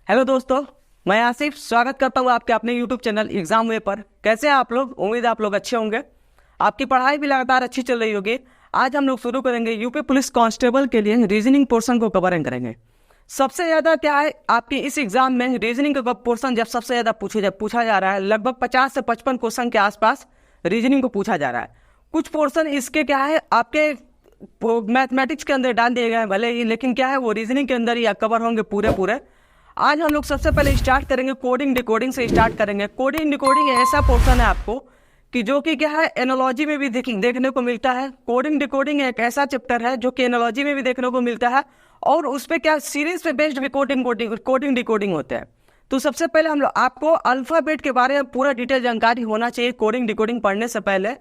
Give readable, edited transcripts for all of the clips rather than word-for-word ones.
Hello दोस्तों, मैं आसिफ स्वागत करता हूं आपके अपने यूट्यूब चैनल एग्जाम वे पर। कैसे हैं आप लोग? उम्मीद है आप लोग अच्छे होंगे। आपकी पढ़ाई भी लगातार अच्छी चल रही होगी। आज हम लोग शुरू करेंगे यूपी पुलिस कांस्टेबल के लिए रीजनिंग पोर्शन को कवरिंग करेंगे। सबसे ज़्यादा क्या है आपकी इस एग्जाम में रीजनिंग का पोर्शन जब सबसे ज़्यादा पूछा जा रहा है, लगभग 50 से 55 क्वेश्चन के आसपास रीजनिंग को पूछा जा रहा है। कुछ पोर्शन इसके क्या है आपके मैथमेटिक्स के अंदर डाल दिए गए हैं भले ही, लेकिन क्या है वो रीजनिंग के अंदर ही कवर होंगे पूरे। आज हम लोग सबसे पहले स्टार्ट करेंगे कोडिंग डिकोडिंग से स्टार्ट करेंगे। कोडिंग डिकोडिंग ऐसा पोर्शन है आपको कि जो कि क्या है एनालॉजी में भी देखने को मिलता है। कोडिंग डिकोडिंग एक ऐसा चैप्टर है जो कि एनालॉजी में भी देखने को मिलता है और उस पर क्या सीरीज पे बेस्ड भी कोडिंग डिकोडिंग होते हैं। तो सबसे पहले हम लोग आपको अल्फ़ाबेट के बारे में पूरा डिटेल जानकारी होना चाहिए कोडिंग डिकोडिंग पढ़ने से पहले।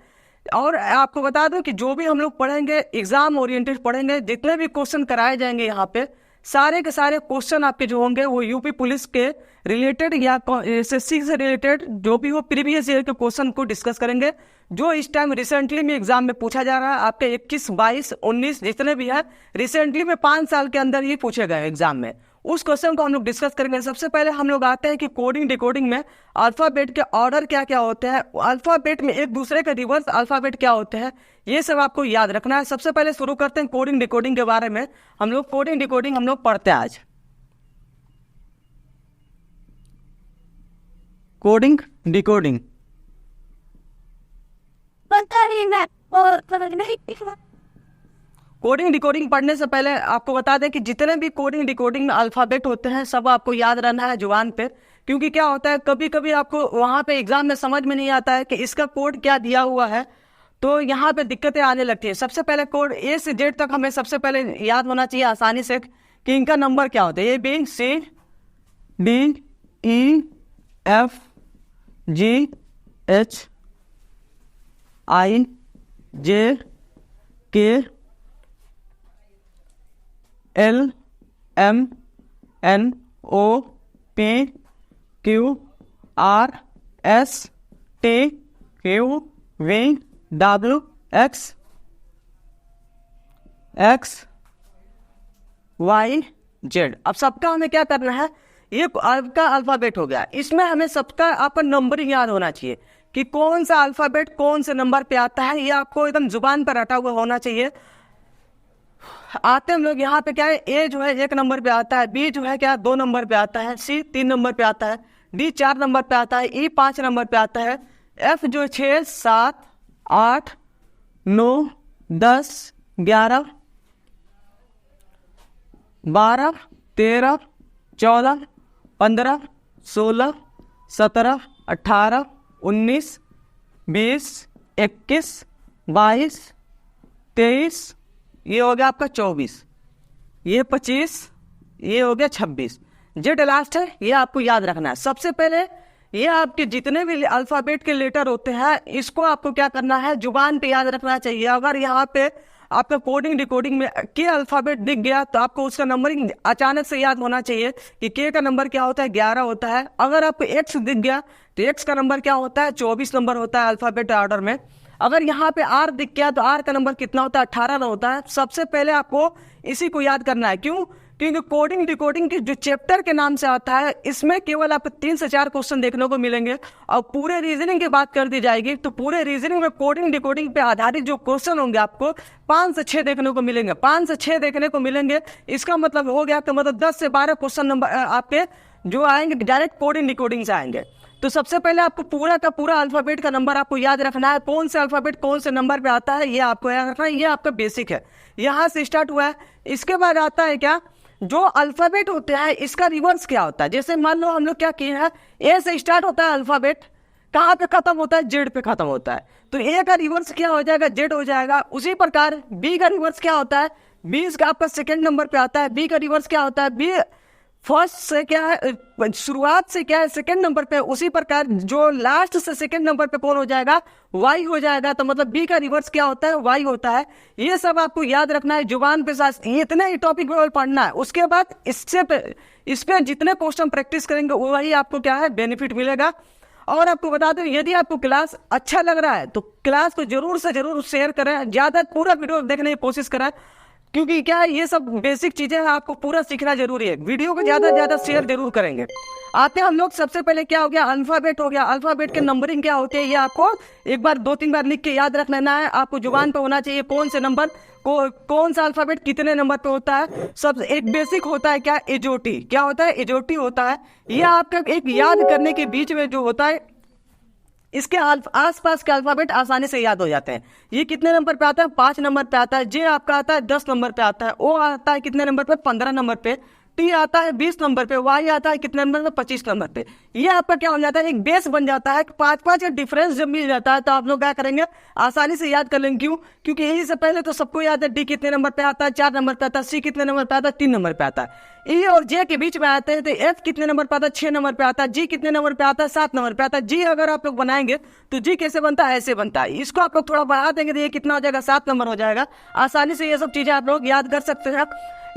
और आपको बता दूं कि जो भी हम लोग पढ़ेंगे एग्जाम ओरिएंटेड पढ़ेंगे, जितने भी क्वेश्चन कराए जाएंगे यहाँ पे सारे के सारे क्वेश्चन आपके जो होंगे वो यूपी पुलिस के रिलेटेड या एसएससी से रिलेटेड जो भी हो प्रीवियस ईयर के क्वेश्चन को डिस्कस करेंगे, जो इस टाइम रिसेंटली में एग्जाम में पूछा जा रहा है। आपके 21, 22, 19 जितने भी है रिसेंटली में 5 साल के अंदर ही पूछे गए एग्जाम में, उस क्वेश्चन को हम लोग डिस्कस करेंगे। सबसे पहले हम लोग आते हैं कि कोडिंग डिकोडिंग में अल्फ़ाबेट के ऑर्डर क्या क्या होते हैं, अल्फ़ाबेट में एक दूसरे के रिवर्स अल्फ़ाबेट क्या होते हैं, ये सब आपको याद रखना है। सबसे पहले शुरू करते हैं कोडिंग डिकोडिंग के बारे में। हम लोग कोडिंग डिकोडिंग हम लोग पढ़ते हैं आज। कोडिंग डिकोडिंग कोडिंग डिकोडिंग पढ़ने से पहले आपको बता दें कि जितने भी कोडिंग डिकोडिंग में अल्फ़ाबेट होते हैं सब आपको याद रहना है जुबान पे, क्योंकि क्या होता है कभी कभी आपको वहाँ पे एग्जाम में समझ में नहीं आता है कि इसका कोड क्या दिया हुआ है, तो यहाँ पे दिक्कतें आने लगती है। सबसे पहले कोड ए से जेड तक हमें सबसे पहले याद होना चाहिए आसानी से कि इनका नंबर क्या होता है। A B C D E F G H I J K L M N O P Q R S T Q V W X Y Z. अब सबका हमें क्या करना है, ये आपका अल्फ़ाबेट हो गया, इसमें हमें सबका आपका नंबरिंग याद होना चाहिए कि कौन सा अल्फ़ाबेट कौन से नंबर पे आता है, ये आपको एकदम जुबान पर रटा हुआ होना चाहिए। आते हम लोग यहाँ पे क्या है, ए जो है 1 नंबर पे आता है, बी जो है क्या 2 नंबर पे आता है, सी 3 नंबर पे आता है, डी 4 नंबर पे आता है, ई 5 नंबर पे आता है, एफ जो 6, 7, 8, 9, 10, 11, 12, 13, 14, 15, 16, 17, 18, 19, 20, 21, 22, 23, ये हो गया आपका 24, ये 25, ये हो गया 26, जेड लास्ट है, ये आपको याद रखना है। सबसे पहले ये आपके जितने भी अल्फ़ाबेट के लेटर होते हैं इसको आपको क्या करना है, जुबान पे याद रखना चाहिए। अगर यहाँ पे आपका कोडिंग डिकोडिंग में के अल्फ़ाबेट दिख गया तो आपको उसका नंबरिंग अचानक से याद होना चाहिए कि के का नंबर क्या होता है, 11 होता है। अगर आपको एक्स दिख गया तो एक्स का नंबर क्या होता है, 24 नंबर होता है अल्फ़ाबेट ऑर्डर में। अगर यहाँ पे आर दिख गया तो आर का नंबर कितना होता है, 18 होता है। सबसे पहले आपको इसी को याद करना है। क्यों? क्योंकि कोडिंग डिकोडिंग के जो चैप्टर के नाम से आता है इसमें केवल आपको 3 से 4 क्वेश्चन देखने को मिलेंगे और पूरे रीजनिंग की बात कर दी जाएगी तो पूरे रीजनिंग में कोडिंग डिकोडिंग पे आधारित जो क्वेश्चन होंगे आपको 5 से 6 देखने को मिलेंगे। 5 से 6 देखने को मिलेंगे, इसका मतलब हो गया तो मतलब 10 से 12 क्वेश्चन नंबर आपके जो आएंगे डायरेक्ट कोडिंग डिकोडिंग से आएंगे। तो सबसे पहले आपको पूरा का पूरा अल्फ़ाबेट का नंबर आपको याद रखना है, कौन से अल्फ़ाबेट कौन से नंबर पे आता है ये आपको याद रखना है। ये आपका बेसिक है, यहाँ से स्टार्ट हुआ है। इसके बाद आता है क्या, जो अल्फ़ाबेट होते हैं इसका रिवर्स क्या होता है। जैसे मान लो हम लोग क्या किए हैं, ए से स्टार्ट होता है अल्फ़ाबेट, कहाँ पे खत्म होता है, जेड पे खत्म होता है, तो ए का रिवर्स क्या हो जाएगा, जेड हो जाएगा। उसी प्रकार बी का रिवर्स क्या होता है, बी का आपका 2nd नंबर पे आता है, बी का रिवर्स क्या होता है, बी फर्स्ट से क्या है शुरुआत से क्या है 2nd नंबर पे। उसी प्रकार जो लास्ट से 2nd नंबर पे कौन हो जाएगा, वाई हो जाएगा। तो मतलब बी का रिवर्स क्या होता है, वाई होता है। ये सब आपको याद रखना है जुबान पे, साथ इतने ही टॉपिक में पढ़ना है। उसके बाद इस पे जितने क्वेश्चन प्रैक्टिस करेंगे वही आपको क्या है बेनिफिट मिलेगा। और आपको बता दें यदि आपको क्लास अच्छा लग रहा है तो क्लास को जरूर से जरूर शेयर करें, ज़्यादा पूरा वीडियो देखने की कोशिश करें क्योंकि क्या है, ये सब बेसिक चीजें हैं, आपको पूरा सीखना जरूरी है। वीडियो को ज्यादा से ज्यादा शेयर जरूर करेंगे। आते हैं हम लोग, सबसे पहले क्या हो गया, अल्फाबेट हो गया। अल्फाबेट के नंबरिंग क्या होती है, ये आपको एक बार 2-3 बार लिख के याद रख लेना है। आपको जुबान पे होना चाहिए कौन से नंबर कौन सा अल्फाबेट कितने नंबर पे होता है। सब एक बेसिक होता है क्या, एजोटी। क्या होता है, एजोटी होता है। ये आपका एक याद करने के बीच में जो होता है, इसके आसपास के अल्फाबेट आसानी से याद हो जाते हैं। ये कितने नंबर पे आता है, 5 नंबर पे आता है। जे आपका आता है 10 नंबर पे आता है। ओ आता है कितने नंबर पे, 15 नंबर पे। टी आता है 20 नंबर पे। वाई आता है कितने नंबर पे, 25 नंबर पे। ये आपका क्या हो जाता है, एक बेस बन जाता है। 5-5 का डिफरेंस जब मिल जाता है तो आप लोग क्या करेंगे, आसानी से याद कर लेंगे। क्यों, क्योंकि यही से पहले तो सबको याद है डी कितने नंबर पे आता है, 4 नंबर पे आता है। सी कितने नंबर पे आता है, 3 नंबर पे आता है। ई और जे के बीच में आते हैं तो एफ कितने नंबर पे आता है, 6 नंबर पे आता है। जी कितने नंबर पे आता है, 7 नंबर पे आता है। जी अगर आप लोग बनाएंगे तो जी कैसे बनता है, ऐसे बनता है। इसको आप लोग थोड़ा बढ़ा देंगे तो ये कितना हो जाएगा, 7 नंबर हो जाएगा। आसानी से ये सब चीजें आप लोग याद कर सकते हैं।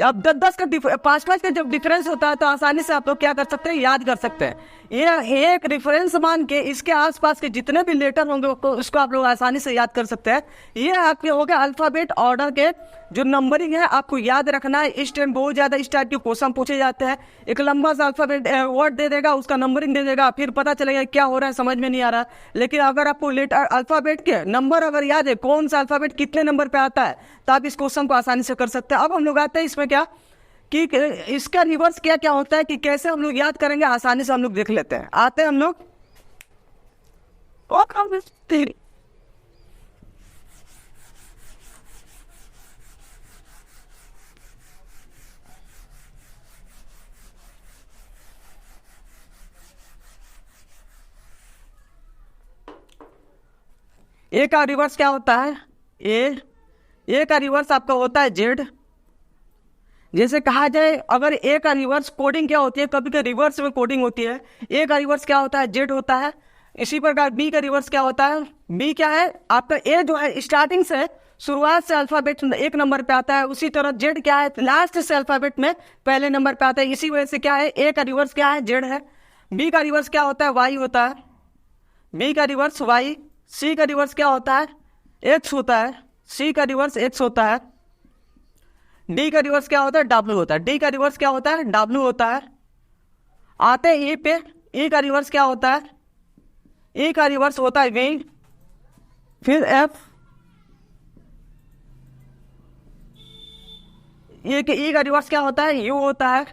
अब 10-10 का 5-5 का जब डिफरेंस होता है तो आसानी से आप लोग क्या कर सकते हैं, याद कर सकते हैं। ये एक रेफरेंस मान के इसके आसपास के जितने भी लेटर होंगे उसको आप लोग आसानी से याद कर सकते हैं। ये आपके हो गए अल्फाबेट ऑर्डर के जो नंबरिंग है, आपको याद रखना है। इस टाइम बहुत ज्यादा इस टाइप के क्वेश्चन पूछे जाते हैं। एक लंबा सा अल्फाबेट वर्ड दे देगा, उसका नंबरिंग दे देगा, फिर पता चलेगा क्या हो रहा है, समझ में नहीं आ रहा। लेकिन अगर आपको लेटर अल्फाबेट के नंबर अगर याद है, कौन सा अल्फाबेट कितने नंबर पे आता है, तो आप इस क्वेश्चन को आसानी से कर सकते हैं। अब हम लोग आते हैं इसमें क्या कि इसका रिवर्स क्या क्या होता है, कि कैसे हम लोग याद करेंगे, आसानी से हम लोग देख लेते हैं। आते हैं हम लोग ए का रिवर्स क्या होता है, ए का रिवर्स आपका होता है जेड। जैसे कहा जाए अगर ए का रिवर्स कोडिंग क्या होती है, कभी कभी रिवर्स में कोडिंग होती है। ए का रिवर्स क्या होता है, जेड होता है। इसी प्रकार बी का रिवर्स क्या होता है, बी क्या है आपका, ए जो है स्टार्टिंग से शुरुआत से अल्फाबेट 1 नंबर पे आता है। उसी तरह जेड क्या है, लास्ट से अल्फाबेट में पहले नंबर पे आता है। इसी वजह से क्या है, ए का रिवर्स क्या है, जेड है। बी का रिवर्स क्या होता है, वाई होता है। बी का रिवर्स वाई। सी का रिवर्स क्या होता है, एक्स होता है। सी का रिवर्स एक्स होता है। डी का रिवर्स क्या होता है, डब्ल्यू होता है। डी का रिवर्स क्या होता है, डब्ल्यू होता है। आते हैं ई पे, ई का रिवर्स क्या होता है, ई का रिवर्स होता है वी। फिर एफ, ई का रिवर्स क्या होता है, यू होता है।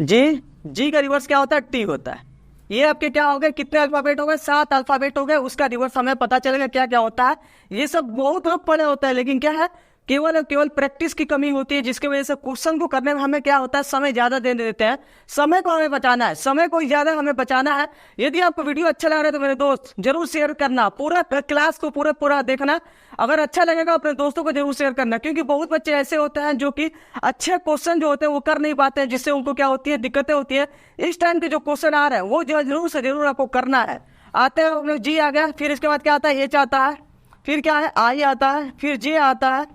जी का रिवर्स क्या होता है, टी होता है। ये आपके क्या हो गए, कितने अल्फाबेट हो गए, 7 अल्फाबेट हो गए। उसका रिवर्स हमें पता चलेगा क्या क्या होता है। ये सब बहुत लोग पढ़े होता है, लेकिन क्या है, केवल और केवल प्रैक्टिस की कमी होती है, जिसकी वजह से क्वेश्चन को करने में हमें क्या होता है, समय ज्यादा दे देते हैं। समय को हमें बचाना है, समय को ज्यादा हमें बचाना है। यदि आपको वीडियो अच्छा लग रहा है तो मेरे दोस्त जरूर शेयर करना, पूरा क्लास को पूरा देखना। अगर अच्छा लगेगा अपने दोस्तों को जरूर शेयर करना, क्योंकि बहुत बच्चे ऐसे होते हैं जो कि अच्छे क्वेश्चन जो होते हैं वो कर नहीं पाते हैं, जिससे उनको क्या होती है, दिक्कतें होती है। इस टाइम के जो क्वेश्चन आ रहे हैं वो जरूर से जरूर आपको करना है। आते हैं हम लोग, जी आ गया। फिर इसके बाद क्या आता है, एच आता है। फिर क्या है, आई आता है। फिर जे आता है।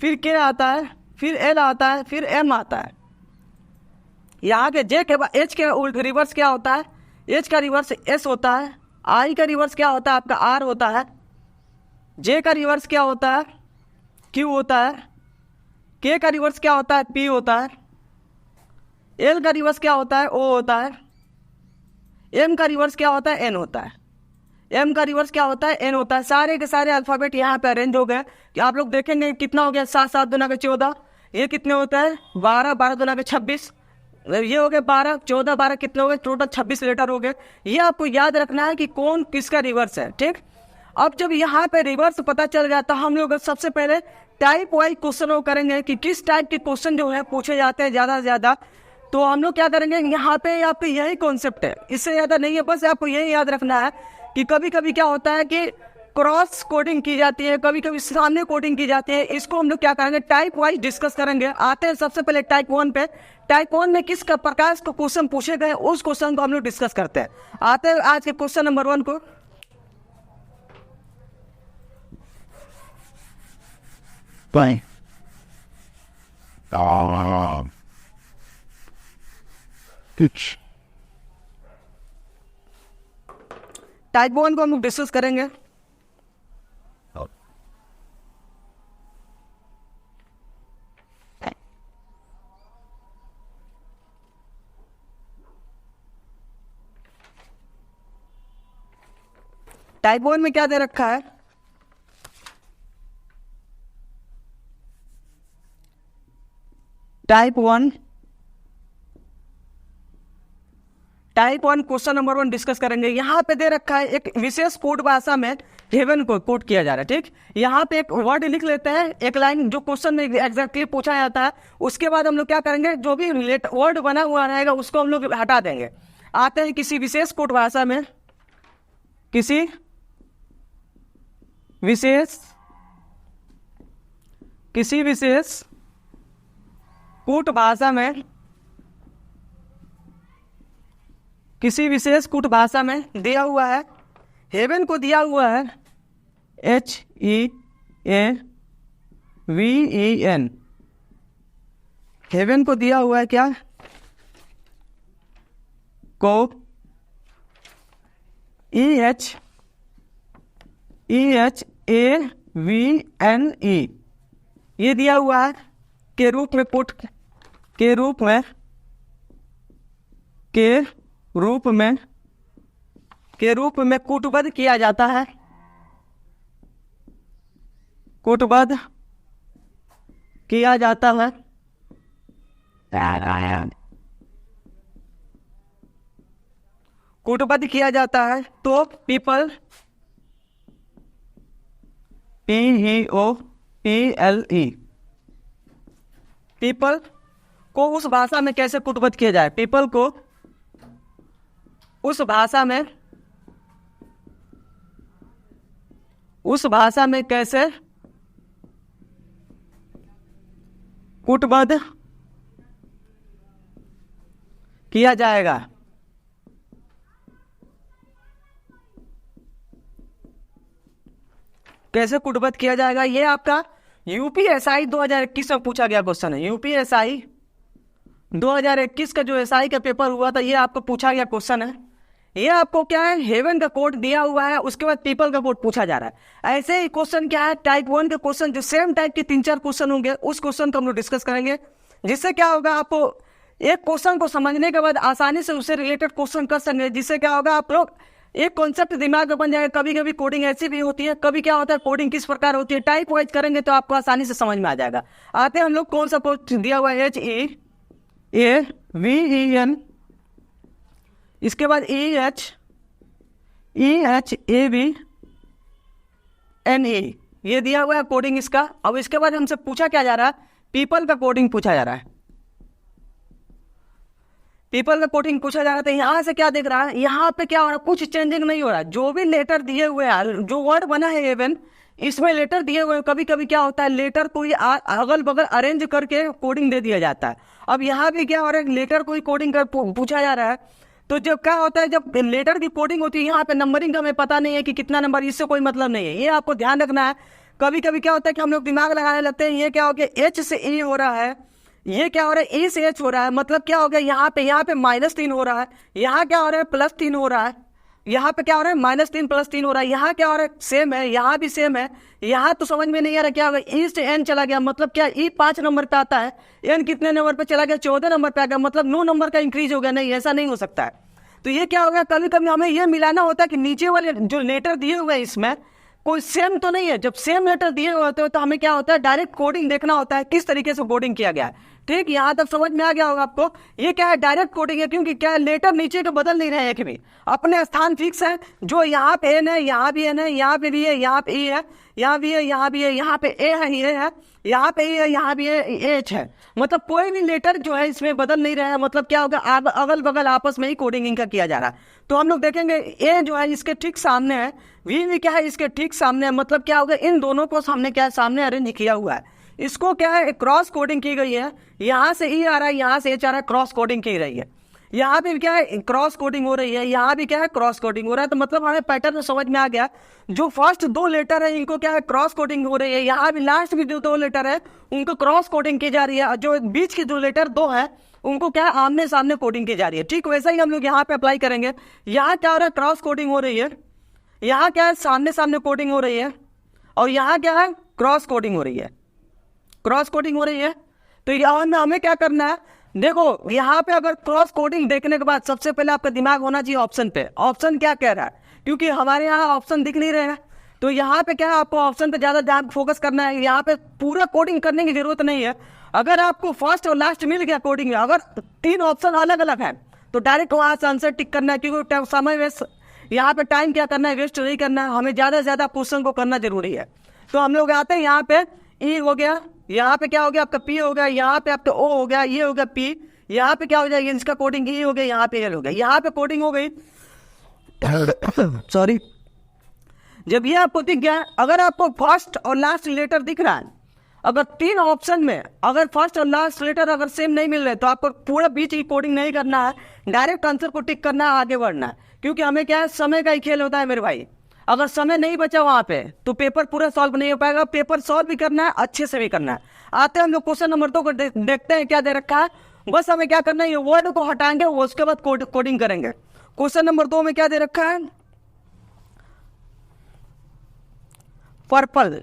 फिर के आता है। फिर एल आता है। फिर एम आता है। यहाँ के जे के बाद एच के उल्ट रिवर्स क्या होता है, एच का रिवर्स एस होता है। आई का रिवर्स क्या होता है आपका, आर होता है। जे का रिवर्स क्या होता है, क्यू होता है। के का रिवर्स क्या होता है, पी होता है। एल का रिवर्स क्या होता है, ओ होता है। एम का रिवर्स क्या होता है, एन होता है। एम का रिवर्स क्या होता है, एन होता है। सारे के सारे अल्फाबेट यहाँ पे अरेंज हो गए। कि आप लोग देखेंगे कितना हो गया, 7-7 दूना के 14। ये कितने होता है, 12 दूना के 26। ये हो गए 12, 14, 12 कितने हो गए, टोटल 26 लेटर हो गए। ये आपको याद रखना है कि कौन किसका रिवर्स है, ठीक। अब जब यहाँ पे रिवर्स पता चल गया तो हम लोग सबसे पहले टाइप वाइज क्वेश्चन करेंगे कि किस टाइप के क्वेश्चन जो है पूछे जाते हैं ज्यादा से ज्यादा। तो हम लोग क्या करेंगे, यहाँ पे आपको यही कॉन्सेप्ट है, इससे ज्यादा नहीं है। बस आपको यही याद रखना है कि कभी कभी क्या होता है कि क्रॉस कोडिंग की जाती है, कभी कभी सामने कोडिंग की जाती है। इसको हम लोग क्या करेंगे, टाइप वाइज डिस्कस करेंगे। आते हैं सबसे पहले टाइप 1 पे। टाइप 1 में किस प्रकार के क्वेश्चन पूछे गए उस क्वेश्चन को हम लोग डिस्कस करते हैं। आते हैं आज के क्वेश्चन नंबर 1 को। टाइप 1 को हम लोग डिस्कस करेंगे। टाइप 1 में क्या दे रखा है, टाइप 1 क्वेश्चन नंबर 1 डिस्कस करेंगे। यहाँ पे दे रखा है एक विशेष कोड भाषा में हेवन को कोड किया जा रहा है। ठीक, यहाँ पे एक वर्ड लिख लेते हैं, एक लाइन जो क्वेश्चन में एग्जैक्टली पूछा जाता है। उसके बाद हम लोग क्या करेंगे, जो भी वर्ड बना हुआ रहेगा उसको हम लोग हटा देंगे। आते हैं किसी विशेष कोड भाषा में, किसी विशेष कूट भाषा में, किसी विशेष कूट भाषा में दिया हुआ है, हेवन को दिया हुआ है HEAVEN, हेवन को दिया हुआ है क्या, को EHEAVNE ये दिया हुआ है के रूप में पुट के रूप में कूटबद्ध किया जाता है, कूटबद्ध किया जाता है। कूटबद्ध किया जाता है तो पीपल PEOPLE पीपल को उस भाषा में कैसे कूटबद्ध किया जाए, पीपल को उस भाषा में कैसे कूटबद्ध किया जाएगा। कैसे कूटबद्ध किया जाएगा, ये आपका यूपीएसआई 2021 में पूछा गया क्वेश्चन है। यूपीएसआई 2021 का जो एसआई का पेपर हुआ था, ये आपको पूछा गया क्वेश्चन है। ये आपको क्या है, हेवन का कोड दिया हुआ है, उसके बाद पीपल का कोड पूछा जा रहा है। ऐसे ही क्वेश्चन क्या है, टाइप 1 के क्वेश्चन जो सेम टाइप के 3-4 क्वेश्चन होंगे, उस क्वेश्चन को हम लोग डिस्कस करेंगे। जिससे क्या होगा, आपको एक क्वेश्चन को समझने के बाद आसानी से उससे रिलेटेड क्वेश्चन कर सकेंगे। जिससे क्या होगा, आप लोग एक कॉन्सेप्ट दिमाग में बन जाएगा। कभी कभी कोडिंग ऐसी भी होती है, कभी क्या होता है कोडिंग किस प्रकार होती है, टाइप वाइज करेंगे तो आपको आसानी से समझ में आ जाएगा। आते हैं हम लोग कौन सा कोड दिया हुआ है, HEAVEN, इसके बाद EHEAVNE ये दिया हुआ है कोडिंग इसका। अब इसके बाद हमसे पूछा क्या जा रहा है, पीपल का कोडिंग पूछा जा रहा है। पीपल का कोडिंग पूछा जा रहा था। यहाँ से क्या देख रहा है, यहाँ पे क्या हो रहा है, कुछ चेंजिंग नहीं हो रहा है। जो भी लेटर दिए हुए हैं, जो वर्ड बना है हेवन, इसमें लेटर दिए हुए हैं। कभी कभी क्या होता है, लेटर को ही अगल बगल अरेंज करके कोडिंग दे दिया जाता है। अब यहाँ भी क्या हो रहा है, लेटर को ही कोडिंग कर पूछा जा रहा है। तो जब क्या होता है, जब लेटर की कोडिंग होती है, यहाँ पे नंबरिंग का हमें पता नहीं है कि कितना नंबर, इससे कोई मतलब नहीं है। ये आपको ध्यान रखना है। कभी कभी क्या होता है कि हम लोग दिमाग लगाने लगते हैं, ये क्या हो गया, H से E हो रहा है, ये क्या हो रहा है, E से H हो रहा है, मतलब क्या हो गया, यहाँ पे -3 हो रहा है, यहाँ क्या हो रहा है, +3 हो रहा है, यहाँ पे क्या हो रहा है, -3 +3 हो रहा है, यहाँ क्या हो रहा है, सेम है, यहाँ भी सेम है। यहाँ तो समझ में नहीं आ रहा क्या होगा, E से N चला गया, मतलब क्या, E 5 नंबर पे आता है, N कितने नंबर पे चला गया, 14 नंबर पे आ गया, मतलब 9 नंबर का इंक्रीज हो गया। नहीं, ऐसा नहीं हो सकता है। तो ये क्या होगा, कभी कभी हमें ये मिलाना होता है कि नीचे वाले जो लेटर दिए हुए हैं इसमें कोई सेम तो नहीं है। जब सेम लेटर दिए हुए होते हैं तो हमें क्या होता है, डायरेक्ट कोडिंग देखना होता है, किस तरीके से कोडिंग किया गया है। ठीक, यहाँ तक समझ में आ गया होगा आपको। ये क्या है, डायरेक्ट कोडिंग है, क्योंकि क्या है, लेटर नीचे के बदल नहीं रहे हैं, एक भी अपने स्थान फिक्स है। जो यहाँ पे N है, यहाँ भी N है, यहाँ पे भी है, यहाँ पे E है, यहाँ भी है, यहाँ भी है, यहाँ पे A है, ये है, यहाँ पे E है, यहाँ भी है, H है। मतलब कोई भी लेटर जो है इसमें बदल नहीं रहा है। मतलब क्या होगा, अगल बगल आपस में ही कोडिंग इनका किया जा रहा है। तो हम लोग देखेंगे A जो है इसके ठीक सामने है, V भी क्या है इसके ठीक सामने है। मतलब क्या होगा, इन दोनों को सामने क्या है, सामने अरेंज किया हुआ है। इसको क्या है, क्रॉस कोडिंग की गई है। यहाँ से E आ रहा है, यहाँ से H आ रहा है, क्रॉस कोडिंग की रही है। यहाँ पे क्या है, क्रॉस कोडिंग हो रही है, यहाँ भी क्या है, क्रॉस कोडिंग हो रहा है। तो मतलब हमें पैटर्न समझ में आ गया। जो फर्स्ट 2 लेटर है इनको क्या है, क्रॉस कोडिंग हो रही है। यहाँ भी लास्ट भी जो 2 लेटर है उनको क्रॉस कोडिंग की जा रही है। जो बीच की जो लेटर 2 है उनको क्या है, आमने सामने कोडिंग की जा रही है। ठीक वैसा ही हम लोग यहाँ पे अप्लाई करेंगे। यहाँ क्या हो रहा है, क्रॉस कोडिंग हो रही है, यहाँ क्या है, सामने सामने कोडिंग हो रही है, और यहाँ क्या है, क्रॉस कोडिंग हो रही है, क्रॉस कोडिंग हो रही है। तो यहाँ में हमें क्या करना है, देखो यहाँ पे अगर क्रॉस कोडिंग देखने के बाद सबसे पहले आपका दिमाग होना चाहिए ऑप्शन पे। ऑप्शन क्या कह रहा है क्योंकि हमारे यहाँ ऑप्शन दिख नहीं रहे हैं। तो यहाँ पे क्या है, आपको ऑप्शन पे ज़्यादा ध्यान फोकस करना है। यहाँ पे पूरा कोडिंग करने की जरूरत नहीं है। अगर आपको फर्स्ट और लास्ट मिल गया कोडिंग में, अगर 3 ऑप्शन अलग अलग है तो डायरेक्ट वहाँ से आंसर टिक करना है, क्योंकि समय वेस्ट, यहाँ पे टाइम क्या करना है, वेस्ट नहीं करना है। हमें ज़्यादा से ज़्यादा क्वेश्चन को करना जरूरी है। तो हम लोग आते हैं यहाँ पे ई हो गया, यहाँ पे क्या हो गया आपका पी हो गया, यहाँ पे आपका ओ हो गया, ये हो गया पी, यहाँ पे क्या हो जाएगा इसका कोडिंग ई हो गया, यहाँ पे एल हो गया, यहाँ पे कोडिंग हो गई सॉरी। जब ये आपको दिख गया, अगर आपको फर्स्ट और लास्ट लेटर दिख रहा है, अगर 3 ऑप्शन में अगर फर्स्ट और लास्ट लेटर अगर सेम नहीं मिल रहे तो आपको पूरा बीच की कोडिंग नहीं करना है, डायरेक्ट आंसर को टिक करना है, आगे बढ़ना है। क्योंकि हमें क्या है, समय का ही खेल होता है मेरे भाई। अगर समय नहीं बचा वहाँ पे तो पेपर पूरा सॉल्व नहीं हो पाएगा। पेपर सॉल्व भी करना है, अच्छे से भी करना है। आते हैं हम लोग क्वेश्चन नंबर 2 को देखते हैं क्या दे रखा है। बस हमें क्या करना है, ये वर्ड को हटाएंगे, उसके बाद कोडिंग करेंगे। क्वेश्चन नंबर 2 में क्या दे रखा है, पर्पल,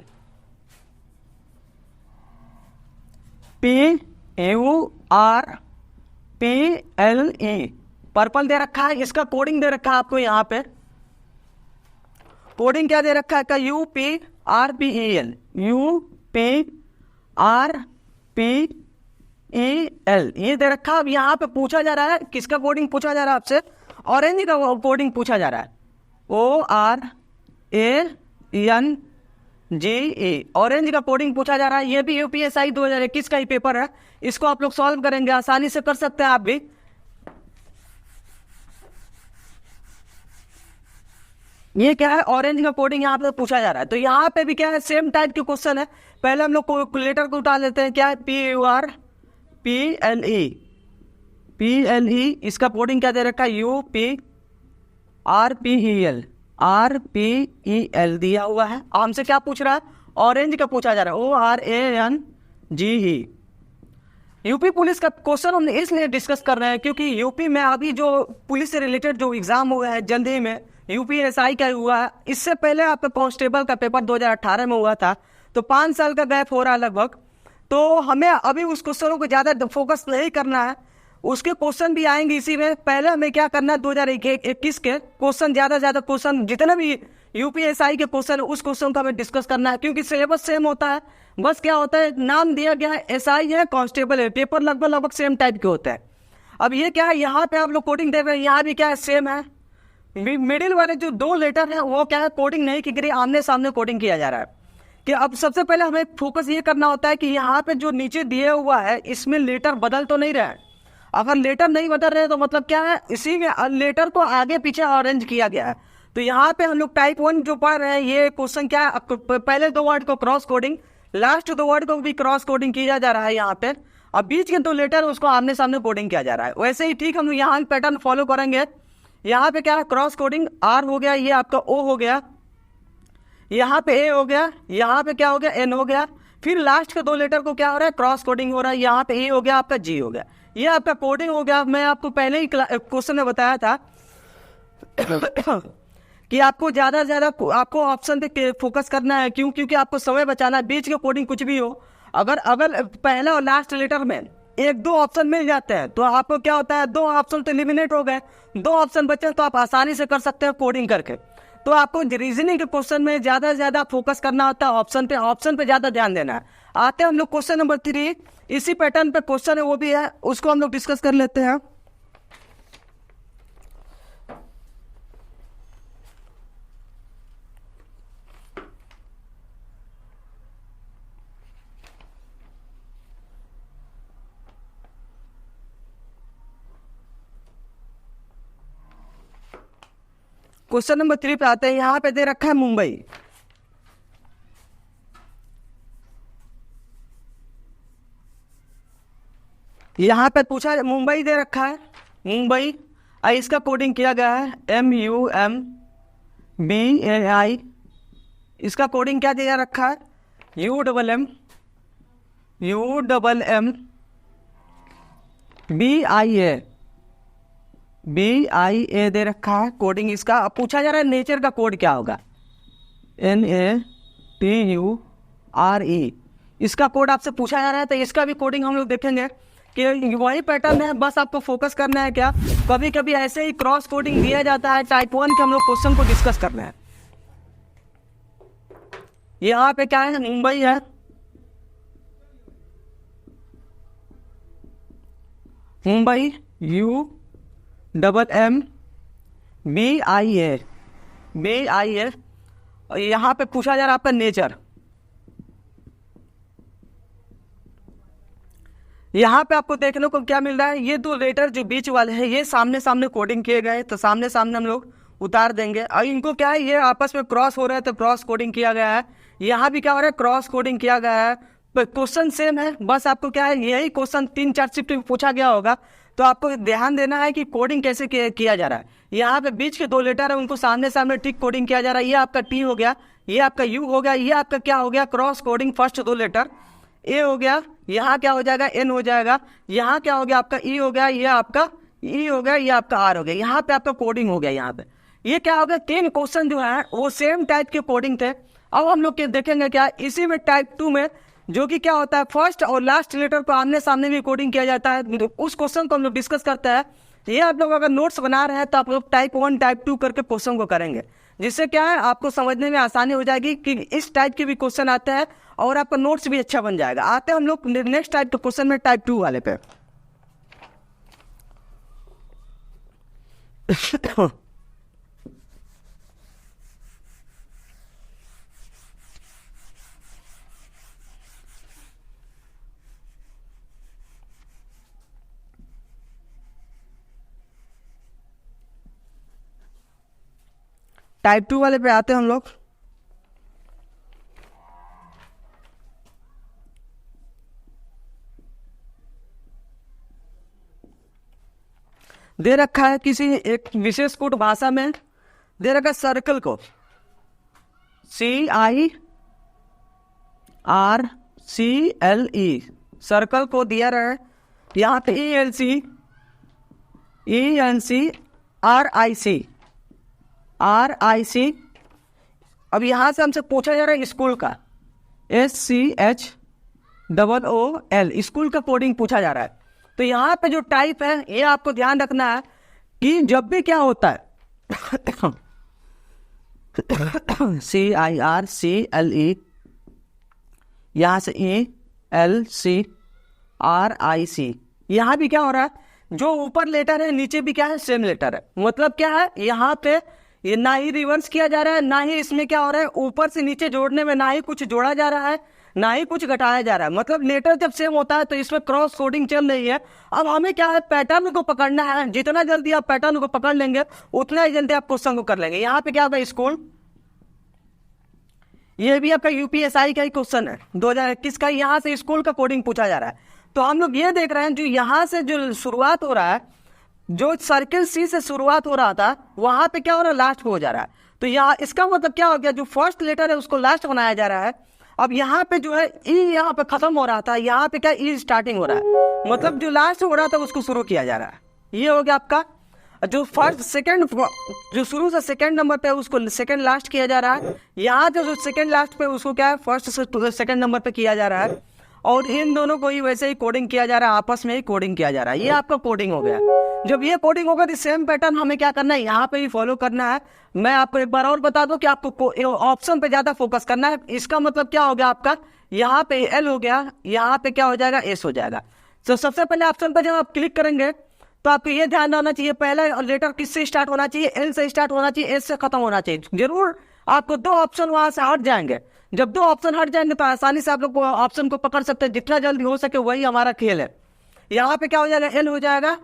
PURPLE, पर्पल दे रखा है। इसका कोडिंग दे रखा है आपको यहाँ पे। कोडिंग क्या दे रखा है का, UPRPEL, UPRPEL ये दे रखा है। अब यहाँ पे पूछा जा रहा है, किसका कोडिंग पूछा जा रहा है आपसे, ऑरेंज का कोडिंग पूछा जा रहा है, ORANGE, ऑरेंज का कोडिंग पूछा जा रहा है। ये भी UPSI 2021 का ही पेपर है। इसको आप लोग सॉल्व करेंगे, आसानी से कर सकते हैं आप भी। ये क्या है, ऑरेंज का कोडिंग यहाँ पे पूछा जा रहा है। तो यहाँ पे भी क्या है, सेम टाइप के क्वेश्चन है। पहले हम लोग कैलकुलेटर को उठा लेते हैं, क्या है, PURPLE, इसका कोडिंग क्या दे रखा है, UPRPEL दिया हुआ है। हमसे क्या पूछ रहा है, ऑरेंज का पूछा जा रहा है, ORANGE। यूपी पुलिस का क्वेश्चन हम इसलिए डिस्कस कर रहे हैं क्योंकि यूपी में अभी जो पुलिस से रिलेटेड जो एग्जाम हुआ है जल्द ही में, UPSI का हुआ है। इससे पहले आपका कांस्टेबल का पेपर 2018 में हुआ था, तो 5 साल का गैप हो रहा है लगभग। तो हमें अभी उस क्वेश्चनों को ज़्यादा फोकस नहीं करना है, उसके क्वेश्चन भी आएंगे इसी में। पहले हमें क्या करना है, 2021 के क्वेश्चन, ज़्यादा से ज़्यादा क्वेश्चन जितने भी UPSI के क्वेश्चन उस क्वेश्चन का हमें डिस्कस करना है, क्योंकि सिलेबस सेम होता है। बस क्या होता है, नाम दिया गया है, SI है, कांस्टेबल है, पेपर लगभग सेम टाइप के होते हैं। अब ये क्या है, यहाँ पे आप लोग कोडिंग देख रहे हैं, यहाँ भी क्या है, सेम है। मिडिल वाले जो 2 लेटर हैं वो क्या है, कोडिंग नहीं की गई, आमने सामने कोडिंग किया जा रहा है। कि अब सबसे पहले हमें फोकस ये करना होता है कि यहाँ पे जो नीचे दिया हुआ है इसमें लेटर बदल तो नहीं रहा है। अगर लेटर नहीं बदल रहे तो मतलब क्या है, इसी में लेटर को आगे पीछे अरेंज किया गया है। तो यहाँ पे हम लोग टाइप 1 जो पढ़ रहे हैं, ये क्वेश्चन क्या है, पहले 2 वर्ड को क्रॉस कोडिंग, लास्ट 2 वर्ड को भी क्रॉस कोडिंग किया जा रहा है यहाँ पे। अब बीच के 2 लेटर उसको आमने सामने कोडिंग किया जा रहा है। वैसे ही ठीक हम लोग यहाँ पैटर्न फॉलो करेंगे। यहाँ पे क्या है, क्रॉस कोडिंग, R हो गया, ये आपका O हो गया, यहाँ पे A हो गया, यहाँ पे क्या हो गया, N हो गया। फिर लास्ट के 2 लेटर को क्या हो रहा है, क्रॉस कोडिंग हो रहा है, यहाँ पे E हो गया, आपका G हो गया। ये आपका कोडिंग हो गया। मैं आपको पहले ही क्वेश्चन में बताया था कि आपको ज़्यादा से ज़्यादा आपको ऑप्शन पे फोकस करना है। क्यों? क्योंकि आपको समय बचाना है। बीच के कोडिंग कुछ भी हो, अगर पहला और लास्ट लेटर में 1-2 ऑप्शन मिल जाते हैं तो आपको क्या होता है, 2 ऑप्शन तो एलिमिनेट हो गए, 2 ऑप्शन बचे तो आप आसानी से कर सकते हैं कोडिंग करके। तो आपको रीजनिंग के क्वेश्चन में ज़्यादा से ज़्यादा फोकस करना होता है, ऑप्शन पे ज़्यादा ध्यान देना है। आते हैं हम लोग क्वेश्चन नंबर 3, इसी पैटर्न पे क्वेश्चन है, वो भी है, उसको हम लोग डिस्कस कर लेते हैं। क्वेश्चन नंबर 3 पे आते हैं। यहाँ पे दे रखा है मुंबई, यहाँ पे पूछा मुंबई दे रखा है, मुंबई। इसका कोडिंग किया गया है MUMBAI। इसका कोडिंग क्या दिया रखा है, UMM BIA दे रखा है कोडिंग इसका। अब पूछा जा रहा है नेचर का कोड क्या होगा, NATURE। इसका कोड आपसे पूछा जा रहा है, तो इसका भी कोडिंग हम लोग देखेंगे कि वही पैटर्न है। बस आपको फोकस करना है क्या, कभी कभी ऐसे ही क्रॉस कोडिंग दिया जाता है। टाइप 1 के हम लोग क्वेश्चन को डिस्कस कर रहे हैं। यहाँ पे क्या है, मुंबई है, मुंबई UMMBIA। यहाँ पे पूछा जा रहा है आपका नेचर। यहाँ पे आपको देखने को क्या मिल रहा है, ये दो लेटर जो बीच वाले हैं ये सामने सामने कोडिंग किए गए, तो सामने सामने हम लोग उतार देंगे। और इनको क्या है, ये आपस में क्रॉस हो रहे हैं तो क्रॉस कोडिंग किया गया है। यहाँ भी क्या हो रहा है, क्रॉस कोडिंग किया गया है। क्वेश्चन सेम है, बस आपको क्या है, यही क्वेश्चन 3-4 शिफ्ट में पूछा गया होगा, तो आपको ध्यान देना है कि कोडिंग कैसे किया जा रहा है। यहाँ पे बीच के दो लेटर है, उनको सामने सामने टिक कोडिंग किया जा रहा है। ये आपका टी हो गया, ये आपका यू हो गया, ये आपका क्या हो गया, क्रॉस कोडिंग फर्स्ट दो लेटर ए हो गया। यहाँ क्या हो जाएगा, एन हो जाएगा। यहाँ क्या हो गया, आपका ई हो गया, ये आपका ई हो गया, ये आपका आर हो गया। यहाँ पे आपका कोडिंग हो गया। यहाँ पे ये क्या हो गया, 3 क्वेश्चन जो है वो सेम टाइप के कोडिंग थे। अब हम लोग देखेंगे क्या, इसी में टाइप 2 में जो कि क्या होता है, फर्स्ट और लास्ट लेटर को आमने सामने भी कोडिंग किया जाता है। उस क्वेश्चन को हम लोग डिस्कस करते हैं। ये आप लोग अगर नोट्स बना रहे हैं तो आप लोग टाइप 1 टाइप 2 करके क्वेश्चन को करेंगे, जिससे क्या है आपको समझने में आसानी हो जाएगी कि इस टाइप के भी क्वेश्चन आते हैं और आपका नोट्स भी अच्छा बन जाएगा। आते हैं हम लोग नेक्स्ट टाइप के क्वेश्चन में, टाइप 2 वाले पे। टाइप 2 वाले पे आते हैं हम लोग। दे रखा है किसी एक विशेष कोड भाषा में, दे रखा है सर्कल को CIRCLE, सर्कल को दिया रहा है। यहाँ पे RIC। अब यहाँ से हमसे पूछा जा रहा है स्कूल का, SCHOOL, स्कूल का कोडिंग पूछा जा रहा है। तो यहाँ पे जो टाइप है ये आपको ध्यान रखना है कि जब भी क्या होता है CIRCLE, यहाँ से ELCRIC, यहाँ भी क्या हो रहा है, जो ऊपर लेटर है नीचे भी क्या है, सेम लेटर है। मतलब क्या है, यहाँ पे ये ना ही रिवर्स किया जा रहा है, ना ही इसमें क्या हो रहा है, ऊपर से नीचे जोड़ने में ना ही कुछ जोड़ा जा रहा है, ना ही कुछ घटाया जा रहा है। मतलब लेटर जब सेम होता है तो इसमें क्रॉस कोडिंग चल रही है। अब हमें क्या है, पैटर्न को पकड़ना है। जितना जल्दी आप पैटर्न को पकड़ लेंगे उतना ही जल्दी आप क्वेश्चन को कर लेंगे। यहाँ पे क्या होगा, स्कूल, ये भी आपका UPSI का ही क्वेश्चन है 2021 का। यहाँ से स्कूल का कोडिंग पूछा जा रहा है। तो हम लोग ये देख रहे हैं जो यहाँ से जो शुरुआत हो रहा है, जो सर्किल C से शुरुआत हो रहा था वहां पे क्या हो रहा है, लास्ट हो जा रहा है। तो यहाँ इसका मतलब क्या हो गया, जो फर्स्ट लेटर है उसको लास्ट बनाया जा रहा है। अब यहाँ पे जो है ई यहाँ पे खत्म हो रहा था, यहाँ पे क्या ई स्टार्टिंग हो रहा है, मतलब जो लास्ट हो रहा था उसको शुरू किया जा रहा है। ये हो गया आपका जो फर्स्ट सेकंड, जो शुरू से सेकंड नंबर पे उसको सेकंड लास्ट किया जा रहा है। यहाँ जो सेकंड लास्ट पे उसको क्या है, फर्स्ट से सेकंड नंबर पे किया जा रहा है। और इन दोनों को ही वैसे ही कोडिंग किया जा रहा है, आपस में ही कोडिंग किया जा रहा है। ये आपका कोडिंग हो गया। जब ये कोडिंग होगा तो सेम पैटर्न हमें क्या करना है, यहाँ पे ही फॉलो करना है। मैं आपको एक बार और बता दूं कि आपको ऑप्शन पे ज्यादा फोकस करना है। इसका मतलब क्या हो गया, आपका यहाँ पे L हो गया, यहाँ पे क्या हो जाएगा, S हो जाएगा। तो सबसे पहले ऑप्शन पे जब आप क्लिक करेंगे तो आपको ये ध्यान रखना चाहिए, पहला लेटर किससे स्टार्ट होना चाहिए, L से स्टार्ट होना चाहिए, S से खत्म होना चाहिए। जरूर आपको 2 ऑप्शन वहां से हट जाएंगे। जब 2 ऑप्शन हट जाएंगे तो आसानी से आप लोग ऑप्शन को पकड़ सकते हैं। जितना जल्दी हो सके वही हमारा खेल है। यहाँ पे क्या हो जाएगा, L हो जाएगा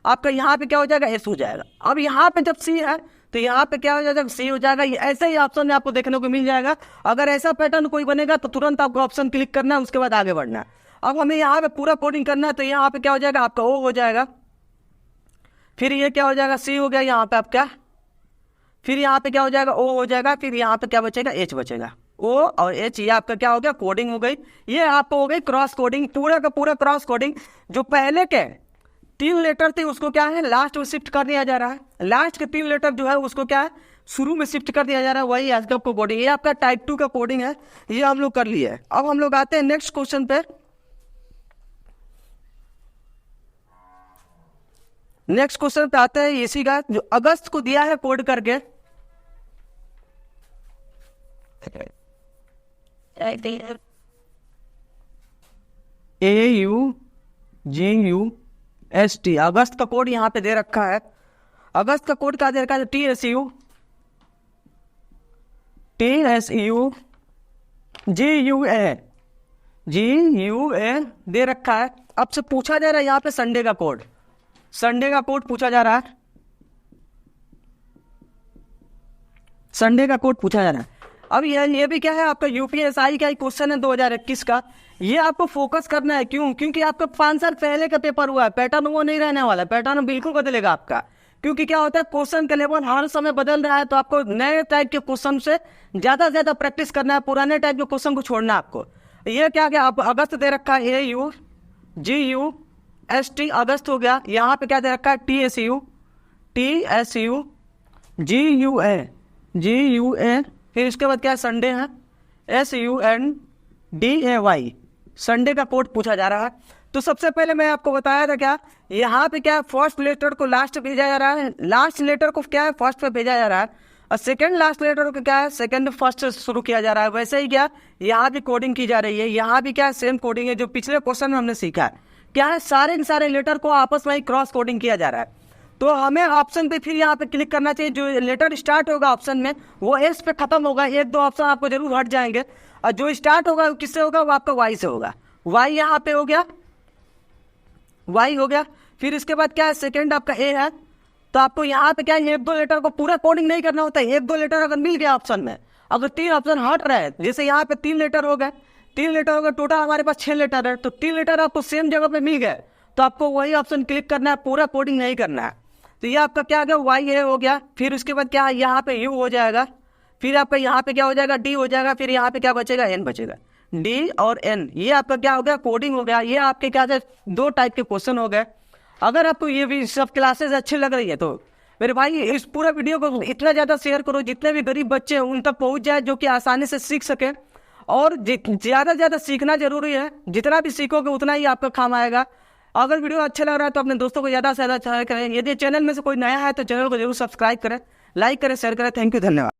आपका, यहाँ पे क्या हो जाएगा, S हो जाएगा। अब यहाँ पे जब C है तो यहाँ पे क्या हो जाएगा, C हो जाएगा। ऐसे ही ऑप्शन में आपको देखने को मिल जाएगा। अगर ऐसा पैटर्न कोई बनेगा तो तुरंत आपको ऑप्शन क्लिक करना है, उसके बाद आगे बढ़ना है। अब हमें यहाँ पे पूरा कोडिंग करना है, तो यहाँ पे क्या हो जाएगा, आपका O हो जाएगा। फिर ये क्या हो जाएगा, C हो गया यहाँ पे आपका। फिर यहाँ पे क्या हो जाएगा, O हो जाएगा। फिर यहाँ पे क्या बचेगा, H बचेगा। O और H, ये आपका क्या हो गया, कोडिंग हो गई। ये आपको हो गई क्रॉस कोडिंग, पूरा का पूरा क्रॉस कोडिंग। जो पहले के 3 लेटर थे उसको क्या है, लास्ट में शिफ्ट कर दिया जा रहा है। लास्ट के 3 लेटर जो है उसको क्या है, शुरू में शिफ्ट कर दिया जा रहा है। वही आज का कोडिंग, ये आपका टाइप 2 का कोडिंग है। ये हम लोग कर लिए। अब हम लोग आते हैं नेक्स्ट क्वेश्चन पे। नेक्स्ट क्वेश्चन पे आते हैं इसी का, जो अगस्त को दिया है कोड करके, AUGUST, अगस्त का कोड यहां पे दे रखा है। अगस्त का कोड क्या दे रखा है? TSU GUA दे रखा है। अब से पूछा जा रहा है यहाँ पे संडे का कोड, संडे का कोड पूछा जा रहा है, संडे का कोड पूछा जा रहा है। अब ये भी क्या है, आपका UPSI का क्वेश्चन है 2021 का। ये आपको फोकस करना है, क्यों? क्योंकि आपका 5 साल पहले का पेपर हुआ है, पैटर्न वो नहीं रहने वाला, पैटर्न बिल्कुल बदलेगा आपका। क्योंकि क्या होता है, क्वेश्चन का लेवल हर समय बदल रहा है, तो आपको नए टाइप के क्वेश्चन से ज्यादा से ज्यादा प्रैक्टिस करना है, पुराने टाइप के क्वेश्चन को छोड़ना है आपको। ये क्या क्या आप अगस्त दे रखा है, AUGUST अगस्त हो गया। यहाँ पे क्या दे रखा है, TSU GUA, फिर इसके बाद क्या है, संडे है, SUNDAY, संडे का कोड पूछा जा रहा है। तो सबसे पहले मैं आपको बताया था क्या, यहाँ पे क्या है, फर्स्ट लेटर को लास्ट भेजा जा रहा है, लास्ट लेटर को क्या है, फर्स्ट पे भेजा जा रहा है, और सेकंड लास्ट लेटर को क्या है, सेकंड फर्स्ट से शुरू किया जा रहा है। वैसे ही क्या यहाँ भी कोडिंग की जा रही है, यहाँ भी क्या है, सेम कोडिंग है जो पिछले क्वेश्चन में हमने सीखा है। क्या है, सारे के सारे लेटर को आपस में ही क्रॉस कोडिंग किया जा रहा है। तो हमें ऑप्शन पे फिर यहाँ पे क्लिक करना चाहिए, जो लेटर स्टार्ट होगा ऑप्शन में वो एस पे खत्म होगा, 1-2 ऑप्शन आपको जरूर हट जाएंगे, और जो स्टार्ट होगा किससे होगा, वो आपका वाई से होगा। वाई यहाँ पे हो गया, वाई हो गया। फिर इसके बाद क्या है, सेकंड आपका ए है, तो आपको यहाँ पे क्या है, 1-2 लेटर को पूरा कोडिंग नहीं करना होता है। 1-2 लेटर अगर मिल गया ऑप्शन में, अगर 3 ऑप्शन हट रहे हैं, जैसे यहाँ पे 3 लेटर हो गए, 3 लेटर हो गए, टोटल हमारे पास 6 लेटर है, तो 3 लेटर आपको सेम जगह पे मिल गए, तो आपको वही ऑप्शन क्लिक करना है, पूरा कोडिंग नहीं करना है। तो ये आपका क्या आ गया, वाई ए हो गया। फिर उसके बाद क्या है, यहाँ पे यू हो जाएगा, फिर आपका यहाँ पे क्या हो जाएगा, डी हो जाएगा, फिर यहाँ पे क्या बचेगा, एन बचेगा, डी और एन। ये आपका क्या हो गया, कोडिंग हो गया। ये आपके क्या है, 2 टाइप के क्वेश्चन हो गए। अगर आपको ये भी सब क्लासेस अच्छी लग रही है तो मेरे भाई इस पूरा वीडियो को इतना ज़्यादा शेयर करो, जितने भी गरीब बच्चे हैं उन तक पहुँच जाए, जो कि आसानी से सीख सके। और ज़्यादा से ज़्यादा सीखना जरूरी है, जितना भी सीखोगे उतना ही आपका काम आएगा। अगर वीडियो अच्छा लग रहा है तो अपने दोस्तों को ज़्यादा से ज़्यादा शेयर करें। यदि चैनल में से कोई नया है तो चैनल को जरूर सब्सक्राइब करें, लाइक करें, शेयर करें। थैंक यू, धन्यवाद।